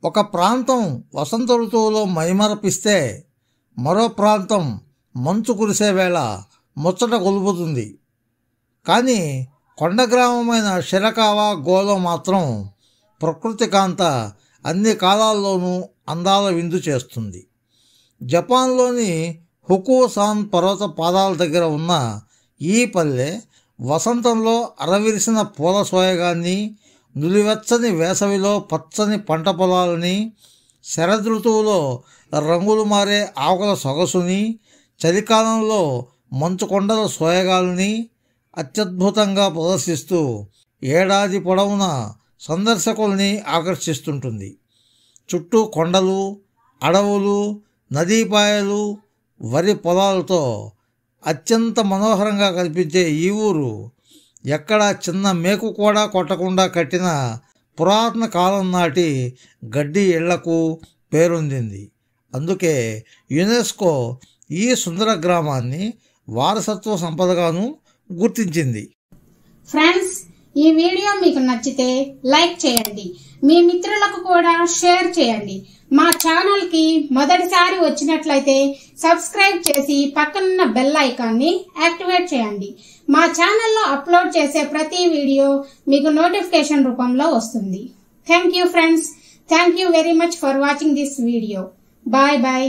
ఒక ప్రాంతం వసంత ఋతువులో మైమరపిస్తే మరో ప్రాంతం మంచు కురిసే వేళ ముచ్చట గొలుపుతుంది. కానీ కొండ గ్రామమైన షిరకావా గోలో మాత్రం ప్రకృతి కాంత అన్ని కాలాల్లోనూ అందాల విందు చేస్తుంది. జపాన్లోని హుకుసాన్ పర్వత పాదాల దగ్గర ఉన్న ఈ పల్లె వసంతంలో అరవిరిసిన పూల సోయగాన్ని, నులివెచ్చని వేసవిలో పచ్చని పంట పొలాలని, శరదృతువులో రంగులు మారే ఆకుల సొగసుని, చలికాలంలో మంచు కొండల సోయగాల్ని అత్యద్భుతంగా ప్రదర్శిస్తూ ఏడాది పొడవునా సందర్శకుల్ని ఆకర్షిస్తుంటుంది. చుట్టూ కొండలు, అడవులు, నదీపాయలు, వరి పొలాలతో అత్యంత మనోహరంగా కనిపించే ఈ ఊరు ఎక్కడా చిన్న మేకు కూడా కొట్టకుండా కట్టిన పురాతన కాలం నాటి గడ్డి ఇళ్లకు పేరొందింది. అందుకే యునెస్కో ఈ సుందర గ్రామాన్ని వారసత్వ సంపదగాను గుర్తించింది. ఫ్రెండ్స్, ఈ వీడియో మీకు నచ్చితే లైక్ చేయండి, మీ మిత్రులకు కూడా షేర్ చేయండి. మా ఛానల్ కి మొదటిసారి వచ్చినట్లయితే సబ్స్క్రైబ్ చేసి పక్కనున్న బెల్ ఐకాన్ని యాక్టివేట్ చేయండి. మా ఛానల్లో అప్లోడ్ చేసే ప్రతి వీడియో మీకు నోటిఫికేషన్ రూపంలో వస్తుంది. Thank you friends. Thank you very much for watching this video. Bye bye.